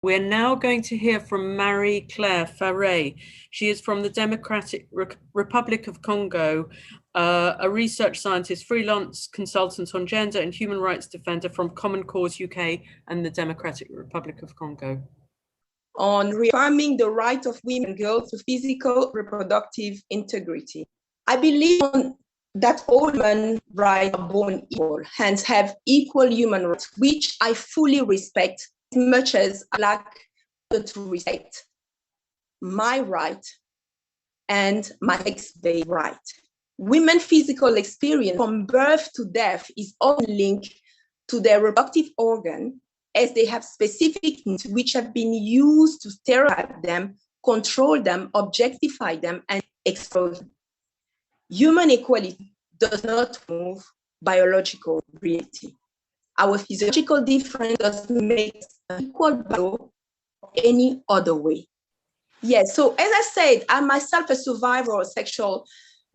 We're now going to hear from Marie-Claire Faray. She is from the Democratic Republic of Congo, a research scientist, freelance consultant on gender and human rights defender from Common Cause UK and the Democratic Republic of Congo. On reaffirming the right of women and girls to physical reproductive integrity. I believe that all human rights are born equal, hence have equal human rights, which I fully respect as much as I lack to respect my right and my ex-babe right. Women's physical experience from birth to death is often linked to their reproductive organ, as they have specific needs which have been used to stereotype them, control them, objectify them, and exploit them. Human equality does not move biological reality. Our physiological difference doesn't make us equal by any other way. Yes, so as I said, I'm myself a survivor of sexual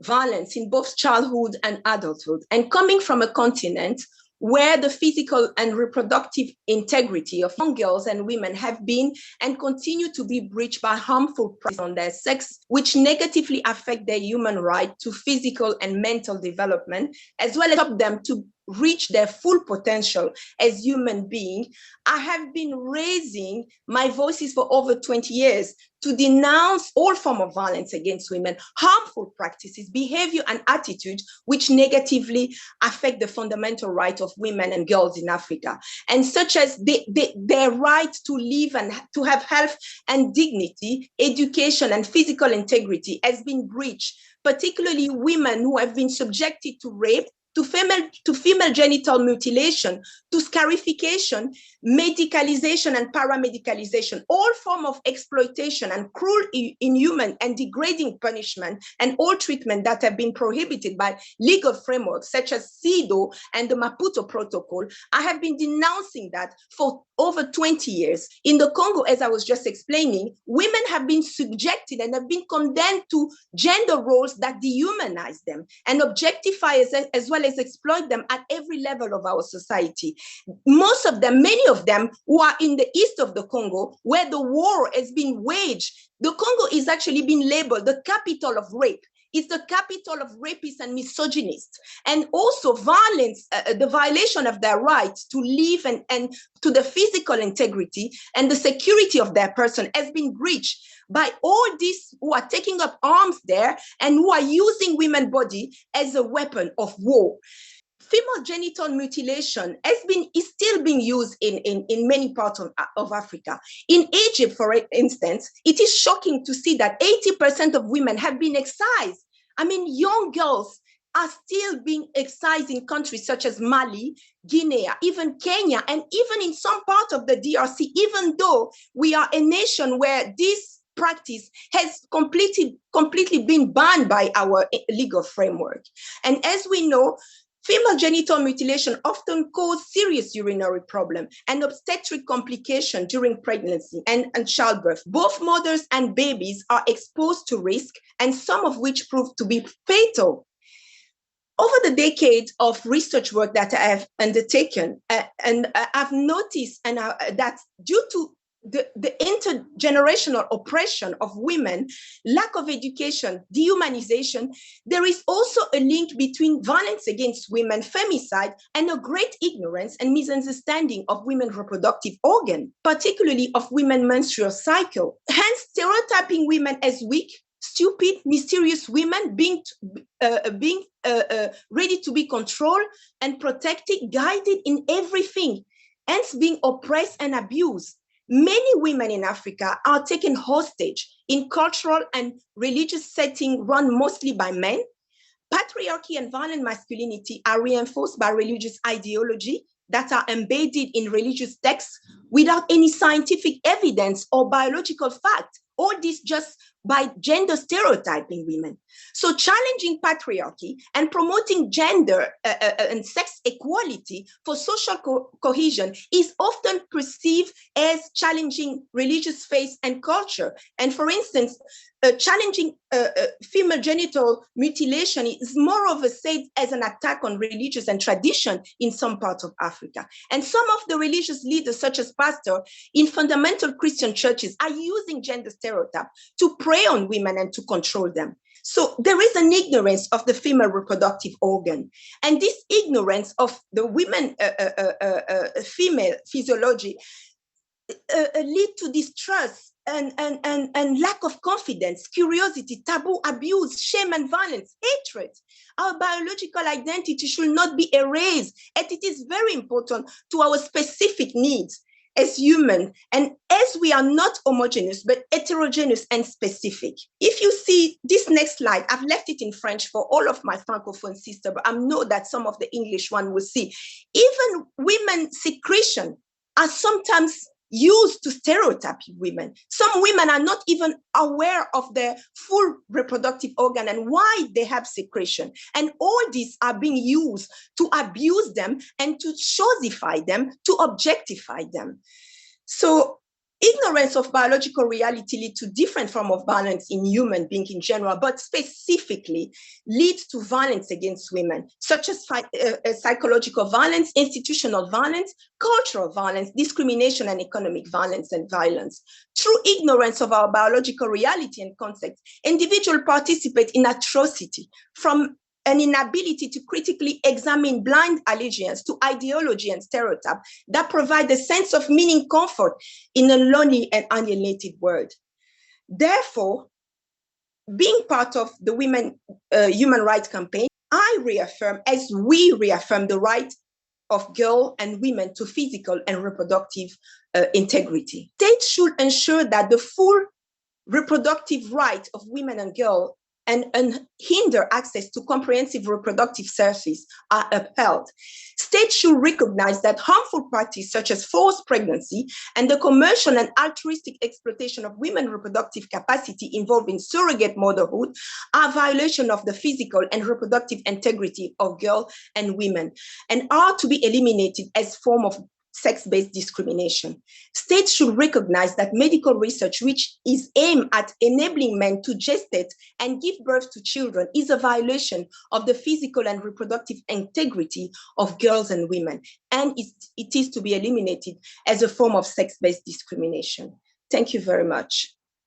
violence in both childhood and adulthood, and coming from a continent where the physical and reproductive integrity of young girls and women have been and continue to be breached by harmful practices on their sex, which negatively affect their human right to physical and mental development, as well as help them to reach their full potential as human beings. I have been raising my voices for over 20 years to denounce all forms of violence against women, harmful practices, behavior, and attitude which negatively affect the fundamental right of women and girls in Africa, and such as their right to live and to have health and dignity, education, and physical integrity has been breached, particularly women who have been subjected to rape, to female genital mutilation, to scarification, medicalization, and paramedicalization, all forms of exploitation and cruel, inhuman, and degrading punishment, and all treatment that have been prohibited by legal frameworks such as CEDAW and the Maputo Protocol. I have been denouncing that for over 20 years. In the Congo, as I was just explaining, women have been subjected and have been condemned to gender roles that dehumanize them and objectify as well as exploit them at every level of our society. Most of them, many of them who are in the east of the Congo, where the war has been waged, the Congo is actually being labeled the capital of rape. It's the capital of rapists and misogynists, and also violence, the violation of their rights to live and to the physical integrity and the security of their person has been breached by all these who are taking up arms there and who are using women's body as a weapon of war. Female genital mutilation is still being used in many parts of Africa. In Egypt, for instance, it is shocking to see that 80% of women have been excised. I mean, young girls are still being excised in countries such as Mali, Guinea, even Kenya, and even in some parts of the DRC, even though we are a nation where this practice has completely been banned by our legal framework. And as we know, female genital mutilation often causes serious urinary problems and obstetric complications during pregnancy and childbirth. Both mothers and babies are exposed to risk, and some of which prove to be fatal. Over the decades of research work that I have undertaken, and I've noticed that due to the intergenerational oppression of women, lack of education, dehumanization, there is also a link between violence against women, femicide, and a great ignorance and misunderstanding of women's reproductive organ, particularly of women's menstrual cycle. Hence, stereotyping women as weak, stupid, mysterious women being ready to be controlled and protected, guided in everything, hence being oppressed and abused. Many women in Africa are taken hostage in cultural and religious settings run mostly by men. Patriarchy and violent masculinity are reinforced by religious ideology that are embedded in religious texts without any scientific evidence or biological fact. All this just by gender stereotyping women. So challenging patriarchy and promoting gender and sex equality for social cohesion is often perceived as challenging religious faith and culture. And for instance, challenging female genital mutilation is more of a said as an attack on religious and tradition in some parts of Africa. And some of the religious leaders, such as pastors in fundamental Christian churches, are using gender stereotype to prey on women and to control them. So there is an ignorance of the female reproductive organ. And this ignorance of the women female physiology lead to distrust and lack of confidence, curiosity, taboo, abuse, shame, and violence, hatred. Our biological identity should not be erased, and it is very important to our specific needs as human, and as we are not homogeneous, but heterogeneous and specific. If you see this next slide, I've left it in French for all of my Francophone sisters, but I know that some of the English one will see. Even women's secretion are sometimes used to stereotype women. Some women are not even aware of their full reproductive organ and why they have secretion. And all these are being used to abuse them and to chosify them, to objectify them. So ignorance of biological reality leads to different forms of violence in human beings in general, but specifically leads to violence against women, such as psychological violence, institutional violence, cultural violence, discrimination, and economic violence and violence. Through ignorance of our biological reality and context, individuals participate in atrocity from an inability to critically examine blind allegiance to ideology and stereotype that provide a sense of meaning, comfort in a lonely and alienated world. Therefore, being part of the Women Human Rights Campaign, I reaffirm, as we reaffirm, the right of girls and women to physical and reproductive integrity. States should ensure that the full reproductive rights of women and girls and hinder access to comprehensive reproductive services are upheld. States should recognize that harmful practices such as forced pregnancy and the commercial and altruistic exploitation of women's reproductive capacity involving surrogate motherhood are violation of the physical and reproductive integrity of girls and women and are to be eliminated as form of sex-based discrimination. States should recognize that medical research, which is aimed at enabling men to gestate and give birth to children, is a violation of the physical and reproductive integrity of girls and women, and it is to be eliminated as a form of sex-based discrimination. Thank you very much.